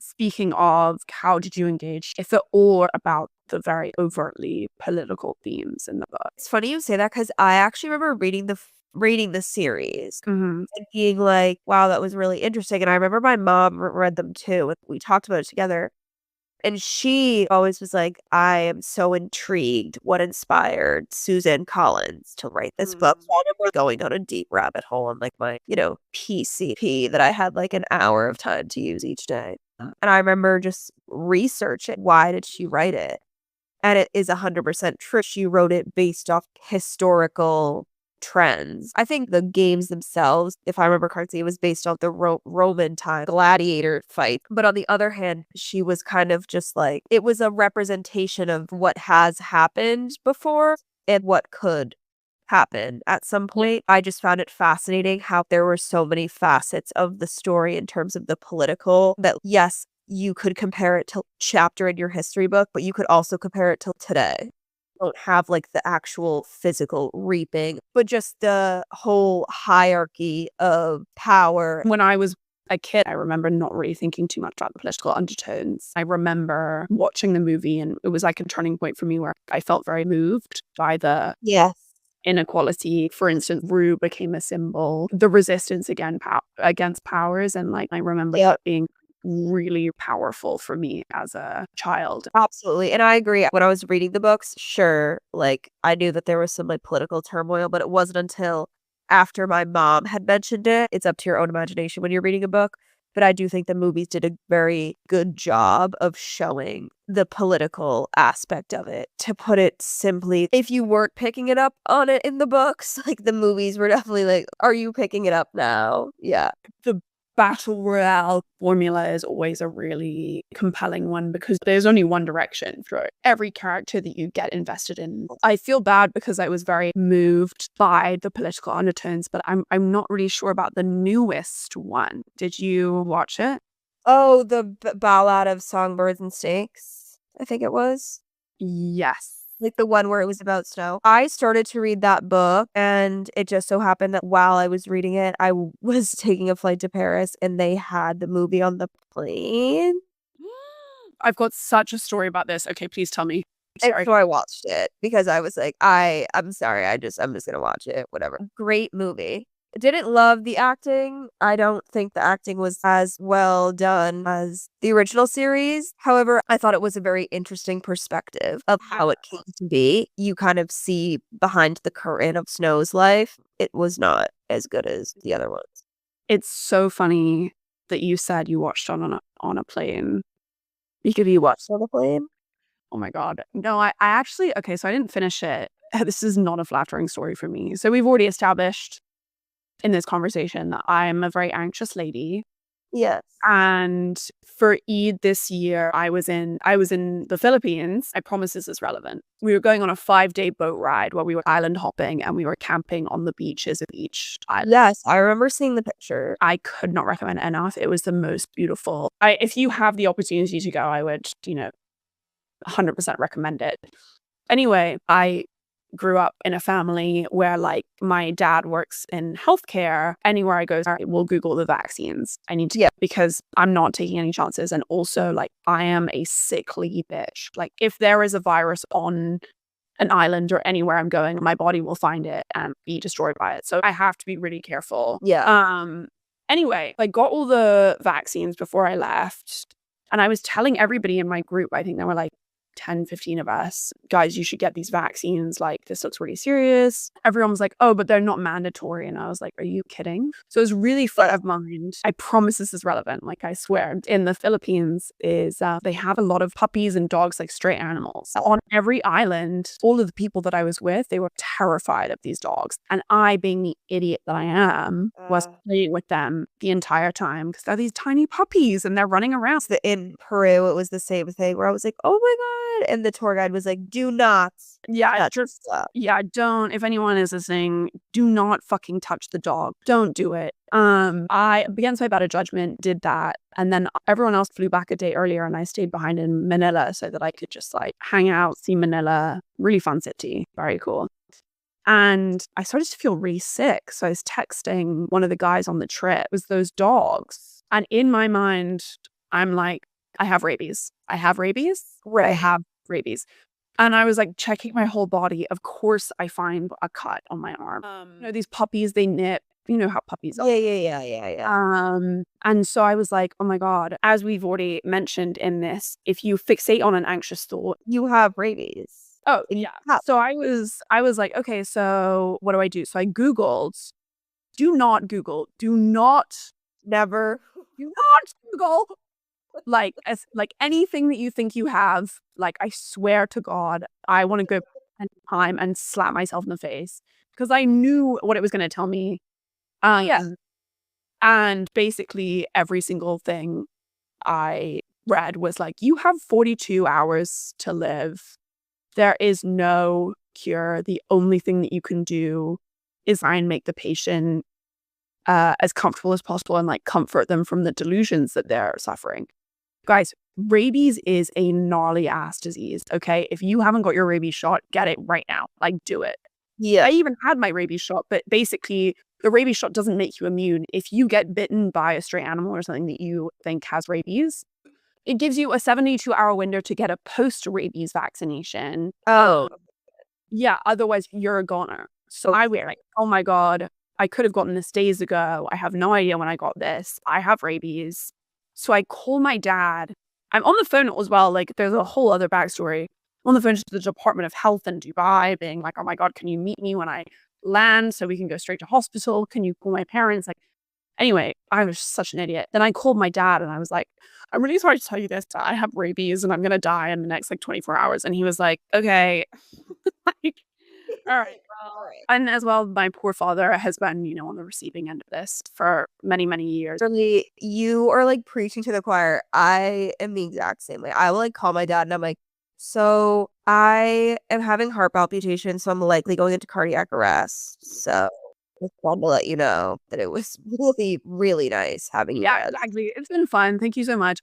Speaking of, how did you engage, if at all, about the very overtly political themes in the book? It's funny you say that because I actually remember reading the series and being like, wow, that was really interesting. And I remember my mom read them too. And we talked about it together. And she always was like, I am so intrigued what inspired Susan Collins to write this book. So I remember going down a deep rabbit hole on my, PCP that I had an hour of time to use each day. And I remember just researching, why did she write it? And it is 100% true. She wrote it based off historical trends. I think the games themselves, if I remember correctly, it was based on the Roman time gladiator fight. But on the other hand, she was kind of just it was a representation of what has happened before and what could happen at some point. I just found it fascinating how there were so many facets of the story in terms of the political that, yes, you could compare it to chapter in your history book, but you could also compare it to today. Don't have the actual physical reaping, but just the whole hierarchy of power. When I was a kid, I remember not really thinking too much about the political undertones. I remember watching the movie and it was a turning point for me where I felt very moved by the inequality. For instance, Rue became a symbol, the resistance against powers. And I remember that being really powerful for me as a child. Absolutely. And I agree. When I was reading the books, sure, I knew that there was some political turmoil, but it wasn't until after my mom had mentioned it. It's up to your own imagination when you're reading a book. But I do think the movies did a very good job of showing the political aspect of it. To put it simply, if you weren't picking it up on it in the books, like the movies were definitely like, are you picking it up now? Yeah. The battle royale formula is always a really compelling one because there's only one direction for every character that you get invested in. I feel bad because I was very moved by the political undertones, but I'm not really sure about the newest one. Did you watch it? Oh, the Ballad of Songbirds and Snakes, I think it was. Yes. Like the one where it was about snow. I started to read that book, and it just so happened that while I was reading it, I was taking a flight to Paris, and they had the movie on the plane. I've got such a story about this. Okay, please tell me. And so I watched it because I was like, I'm sorry, I'm just gonna watch it, whatever. Great movie. Didn't love the acting. I don't think the acting was as well done as the original series. However, I thought it was a very interesting perspective of how it came to be. You kind of see behind the curtain of Snow's life. It was not as good as the other ones. It's so funny that you said you watched on a plane. Because you watched on a plane? Oh my God. No, I actually, okay, so I didn't finish it. This is not a flattering story for me. So we've already established in this conversation that I'm a very anxious lady. Yes. And for Eid this year, I was in the Philippines. I promise this is relevant. We were going on a 5-day boat ride where we were island hopping and we were camping on the beaches of each island. Yes, I remember seeing the picture. I could not recommend it enough. It was the most beautiful. If you have the opportunity to go, I would, 100% recommend it. Anyway, I grew up in a family where like my dad works in healthcare. Anywhere I go, I will Google the vaccines. I need to get because I'm not taking any chances. And also like I am a sickly bitch. Like if there is a virus on an island or anywhere I'm going, my body will find it and be destroyed by it. So I have to be really careful. Yeah. Anyway, I got all the vaccines before I left. And I was telling everybody in my group, I think there were like 10, 15 of us, guys, you should get these vaccines. Like, this looks really serious. Everyone was like, oh, but they're not mandatory. And I was like, are you kidding? So it was really front of mind. I promise this is relevant. Like, I swear. In the Philippines is they have a lot of puppies and dogs, like stray animals. On every island, all of the people that I was with, they were terrified of these dogs. And I, being the idiot that I am, was playing with them the entire time because they're these tiny puppies and they're running around. In Peru, it was the same thing where I was like, oh my God. And the tour guide was like, do not. Don't. If anyone is listening, do not fucking touch the dog. Don't do it. I, against my better judgment, did that. And then everyone else flew back a day earlier and I stayed behind in Manila so that I could just like hang out, see Manila. Really fun city. Very cool. And I started to feel really sick. So I was texting one of the guys on the trip. It was those dogs. And in my mind, I'm like, I have rabies. I have rabies. Right. I have rabies. And I was like checking my whole body. Of course, I find a cut on my arm. These puppies, they nip. You know how puppies are. Yeah. And so I was like, oh my God, as we've already mentioned in this, if you fixate on an anxious thought, you have rabies. Oh, yeah. So I was like, okay, so what do I do? So I Googled, never Google like anything that you think you have. Like, I swear to God, I want to go back in time and slap myself in the face because I knew what it was going to tell me. And basically every single thing I read was like, you have 42 hours to live. There is no cure. The only thing that you can do is try and make the patient as comfortable as possible and like comfort them from the delusions that they're suffering. Guys, rabies is a gnarly ass disease. Okay. If you haven't got your rabies shot, get it right now. Like, do it. Yeah. I even had my rabies shot, but basically the rabies shot doesn't make you immune. If you get bitten by a stray animal or something that you think has rabies, it gives you a 72-hour window to get a post-rabies vaccination. Oh. Yeah, otherwise you're a goner. So I was like, oh my God, I could have gotten this days ago. I have no idea when I got this. I have rabies. So I call my dad. I'm on the phone as well. Like, there's a whole other backstory. I'm on the phone to the Department of Health in Dubai being like, oh my God, can you meet me when I land so we can go straight to hospital? Can you call my parents? Like, Anyway, I was such an idiot. Then I called my dad and I was like, I'm really sorry to tell you this. I have rabies and I'm going to die in the next like 24 hours. And he was like, okay. Like, all right. Well, and as well, my poor father has been, on the receiving end of this for many, many years. Literally, you are like preaching to the choir. I am the exact same way. I will like call my dad and I'm like, so I am having heart palpitations, so I'm likely going into cardiac arrest. So just wanted to let you know that it was really, really nice having you. Yeah, exactly. It's been fun. Thank you so much.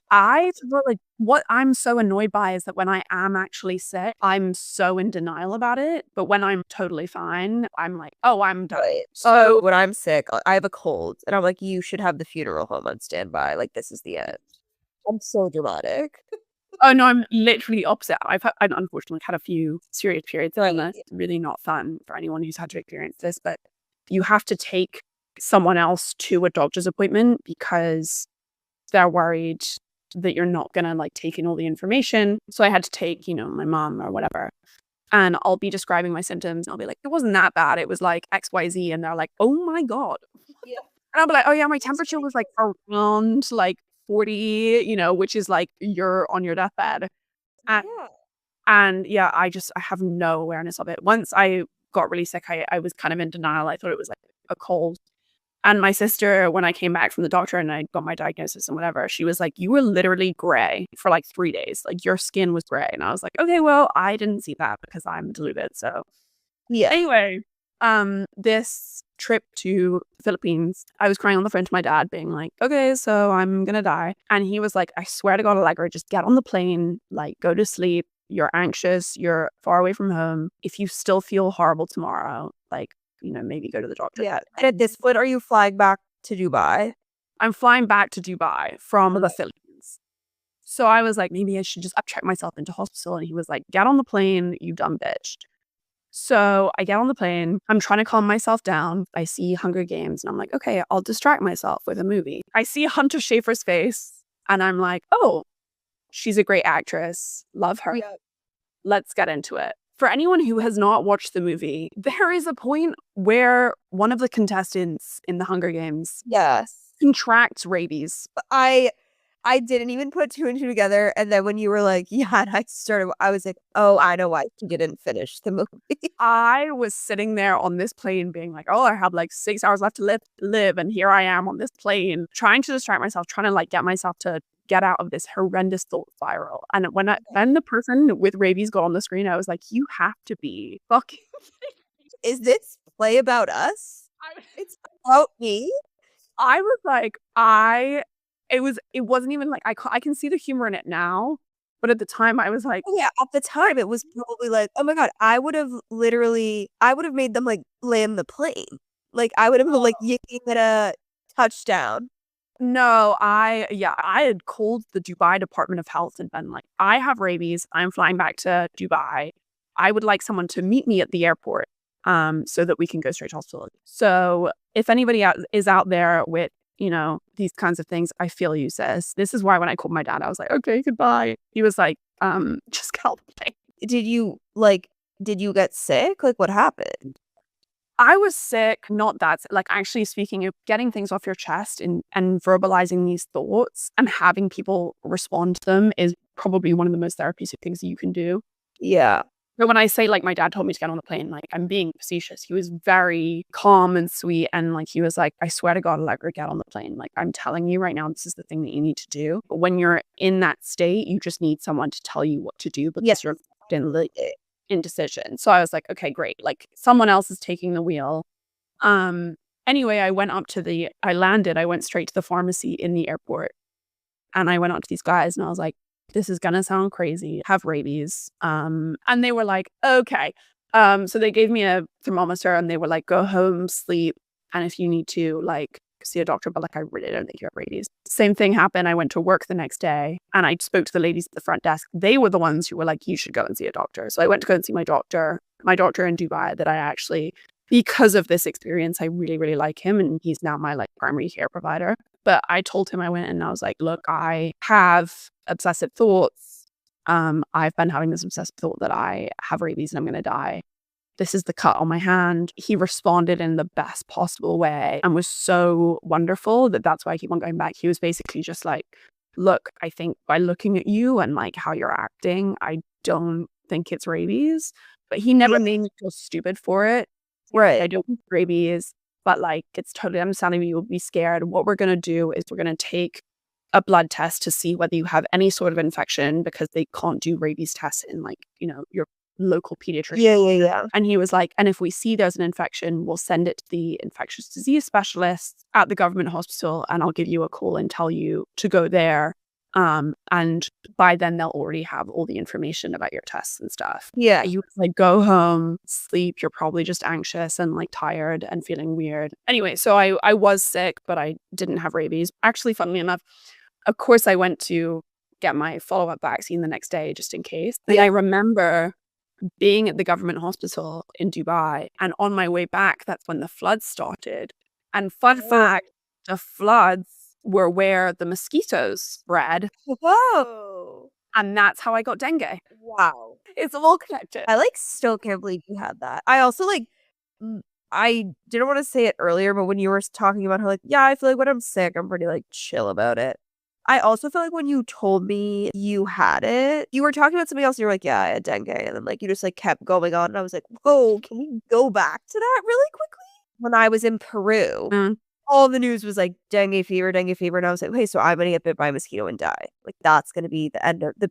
What I'm so annoyed by is that when I am actually sick, I'm so in denial about it. But when I'm totally fine, I'm like, oh, I'm done. Right. So when I'm sick, I have a cold, and I'm like, you should have the funeral home on standby. Like, this is the end. I'm so dramatic. Oh no, I'm literally opposite. I've unfortunately had a few serious periods of illness. It's really not fun for anyone who's had to experience this, but you have to take someone else to a doctor's appointment because they're worried that you're not going to like take in all the information. So I had to take, my mom or whatever. And I'll be describing my symptoms. And I'll be like, it wasn't that bad. It was like XYZ. And they're like, oh my God. Yeah. And I'll be like, oh yeah, my temperature was like around like 40, which is like you're on your deathbed. And yeah, I have no awareness of it. Once I got really sick, I was kind of in denial. I thought it was like a cold. And my sister, when I came back from the doctor and I got my diagnosis and whatever, she was like, you were literally gray for like 3 days. Like your skin was gray. And I was like, okay, well, I didn't see that because I'm deluded. So yeah. Anyway, this trip to the Philippines, I was crying on the phone to my dad being like, okay, so I'm going to die. And he was like, I swear to God, Allegra, just get on the plane, like go to sleep. You're anxious. You're far away from home. If you still feel horrible tomorrow, like, maybe go to the doctor. Yeah. And at this point, are you flying back to Dubai? I'm flying back to Dubai from the Philippines. So I was like, maybe I should just check myself into hospital. And he was like, get on the plane, you dumb bitch. So I get on the plane. I'm trying to calm myself down. I see Hunger Games and I'm like, okay, I'll distract myself with a movie. I see Hunter Schafer's face and I'm like, oh, she's a great actress. Love her. Yeah. Let's get into it. For anyone who has not watched the movie, there is a point where one of the contestants in the Hunger Games contracts rabies. I didn't even put two and two together. And then when you were like, yeah, and I was like, oh, I know why you didn't finish the movie. I was sitting there on this plane being like, oh, I have like 6 hours left to live. And here I am on this plane trying to distract myself, trying to like get myself to get out of this horrendous thought spiral. And when the person with rabies got on the screen, I was like, you have to be fucking is this play about us? It's about me. I was like, it wasn't even like, I can see the humor in it now. But at the time I was like, yeah, at the time it was probably like, oh my God, I would have made them like land the plane. Like I would have been like yanking at a touchdown. No, I had called the Dubai Department of Health and been like, I have rabies. I'm flying back to Dubai. I would like someone to meet me at the airport so that we can go straight to hospital. So if anybody is out there with, these kinds of things, I feel you, sis. This is why when I called my dad, I was like, okay, goodbye. He was like, just get out of the plane. Did you get sick? Like what happened? I was sick, not that, like actually speaking of getting things off your chest and verbalizing these thoughts and having people respond to them is probably one of the most therapeutic things that you can do. Yeah. But when I say like my dad told me to get on the plane, like I'm being facetious. He was very calm and sweet. And like he was like, I swear to God, Allegra, get on the plane. Like I'm telling you right now, this is the thing that you need to do. But when you're in that state, you just need someone to tell you what to do because you're in indecision. So I was like, okay, great. Like someone else is taking the wheel. Anyway, I went straight to the pharmacy in the airport and I went up to these guys and I was like, this is going to sound crazy, have rabies. And they were like, okay. So they gave me a thermometer and they were like, go home, sleep. And if you need to like see a doctor, but like, I really don't think you have rabies. Same thing happened. I went to work the next day and I spoke to the ladies at the front desk. They were the ones who were like, you should go and see a doctor. So I went to go and see my doctor in Dubai that I actually, because of this experience, I really, really like him. And he's now my like primary care provider. But I told him, I went and I was like, look, I have obsessive thoughts. I've been having this obsessive thought that I have rabies and I'm going to die. this is the cut on my hand. He responded in the best possible way and was so wonderful that's why I keep on going back. He was basically just like, look, I think by looking at you and like how you're acting, I don't think it's rabies. But he never made me feel stupid for it. Right. I don't think it's rabies, but like it's totally understandable you will be scared. What we're going to do is we're going to take a blood test to see whether you have any sort of infection, because they can't do rabies tests in like, your local pediatrician. Yeah. And he was like, and if we see there's an infection, we'll send it to the infectious disease specialist at the government hospital, and I'll give you a call and tell you to go there. And by then they'll already have all the information about your tests and stuff. Yeah. You like go home, sleep. You're probably just anxious and like tired and feeling weird. Anyway, so I was sick, but I didn't have rabies. Actually, funnily enough, of course, I went to get my follow-up vaccine the next day just in case. And I remember being at the government hospital in Dubai, and on my way back, that's when the floods started. And fun fact, the floods were where the mosquitoes bred. Whoa. And that's how I got dengue. Wow. It's all connected. I still can't believe you had that. I also I didn't want to say it earlier, but when you were talking about how I feel like when I'm sick, I'm pretty chill about it. I also feel like when you told me you had it, you were talking about something else and you were like, yeah, I had dengue. And then you just kept going on. And I was like, whoa, can we go back to that really quickly? When I was in Peru, all the news was dengue fever. And I was like, okay, so I'm going to get bit by a mosquito and die. That's going to be the end of the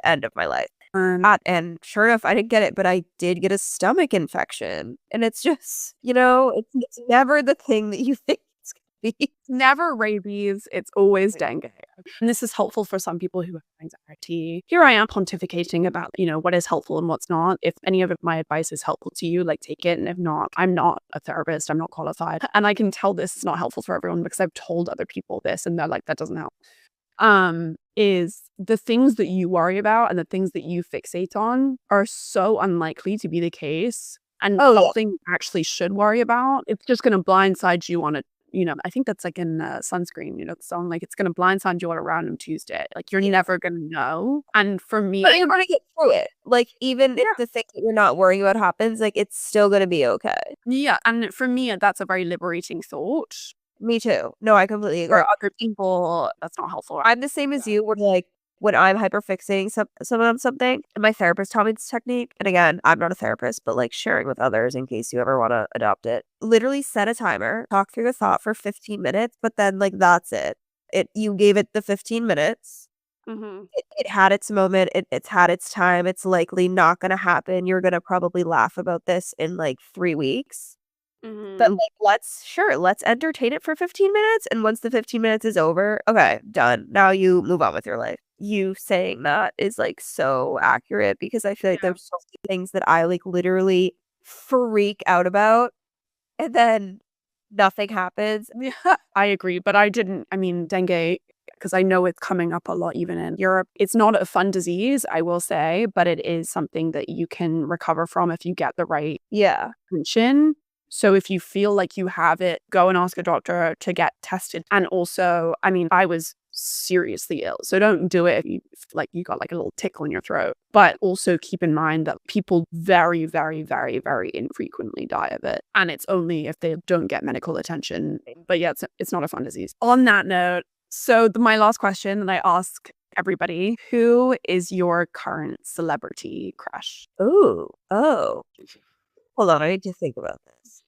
end of my life. And sure enough, I didn't get it, but I did get a stomach infection. And it's just, it's never the thing that you think it's going to be. It's never rabies. It's always dengue. And this is helpful for some people who have anxiety. Here I am pontificating about, what is helpful and what's not. If any of my advice is helpful to you, take it. And if not, I'm not a therapist. I'm not qualified. And I can tell this is not helpful for everyone because I've told other people this and they're like, that doesn't help. Is the things that you worry about and the things that you fixate on are so unlikely to be the case. And something you actually should worry about, it's just going to blindside you on a, I think that's in Sunscreen, the song, it's going to blindside you on a random Tuesday. You're never going to know. And for me, but you're going to get through it. Even if the thing that you're not worrying about happens, it's still going to be okay. Yeah. And for me, that's a very liberating thought. Me too. No, I completely agree. For other people, that's not helpful. I'm the same as you, where when I'm hyperfixating someone on something, and my therapist taught me this technique, and again, I'm not a therapist, but sharing with others in case you ever want to adopt it. Literally set a timer, talk through the thought for 15 minutes, but then that's it. You gave it the 15 minutes. Mm-hmm. It had its moment. It's had its time. It's likely not going to happen. You're going to probably laugh about this in 3 weeks. Mm-hmm. But let's entertain it for 15 minutes. And once the 15 minutes is over, okay, done. Now you move on with your life. You saying that is so accurate, because I feel there's so many things that I literally freak out about, and then nothing happens. Yeah, I agree. But dengue, because I know it's coming up a lot even in Europe. It's not a fun disease, I will say, but it is something that you can recover from if you get the right attention. So if you feel like you have it, go and ask a doctor to get tested. And also, I was seriously ill. So don't do it if you got a little tickle in your throat. But also keep in mind that people very, very, very, very infrequently die of it. And it's only if they don't get medical attention. But yeah, it's not a fun disease. On that note, so my last question that I ask everybody, who is your current celebrity crush? Oh. Hold on, I need to think about this.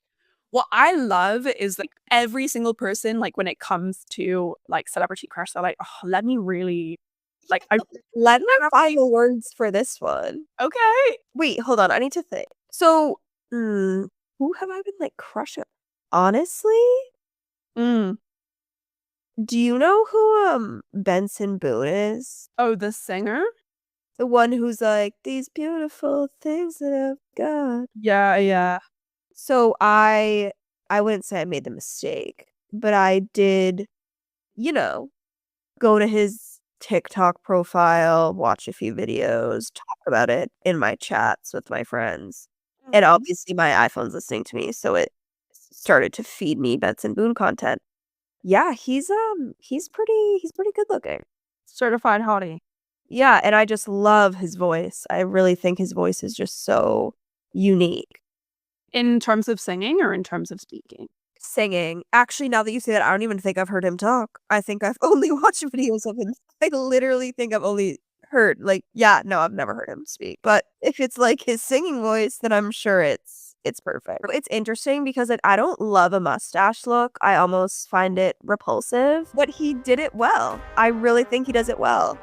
What I love is every single person, when it comes to celebrity crush, they're oh, let me really let me find the words for this one. Okay. Wait, hold on, I need to think. So, who have I been crushing? Honestly? Mm. Do you know who Benson Boone is? Oh, the singer? The one who's these beautiful things that I've got. Yeah. So I wouldn't say I made the mistake, but I did, go to his TikTok profile, watch a few videos, talk about it in my chats with my friends. Mm-hmm. And obviously my iPhone's listening to me, so it started to feed me Benson Boone content. Yeah, he's pretty good looking. Certified hottie. Yeah, and I just love his voice. I really think his voice is just so unique. In terms of singing or in terms of speaking? Singing. Actually, now that you say that, I don't even think I've heard him talk. I think I've only watched videos of him. I literally think I've only heard, no, I've never heard him speak. But if it's like his singing voice, then I'm sure it's perfect. It's interesting because I don't love a mustache look. I almost find it repulsive, but he did it well. I really think he does it well.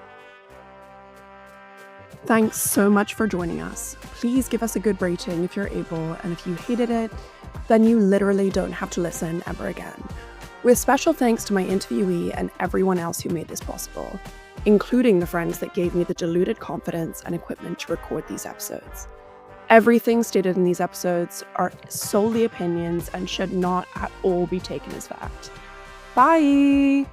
Thanks so much for joining us. Please give us a good rating if you're able, and if you hated it, then you literally don't have to listen ever again. With special thanks to my interviewee and everyone else who made this possible, including the friends that gave me the deluded confidence and equipment to record these episodes. Everything stated in these episodes are solely opinions and should not at all be taken as fact. Bye!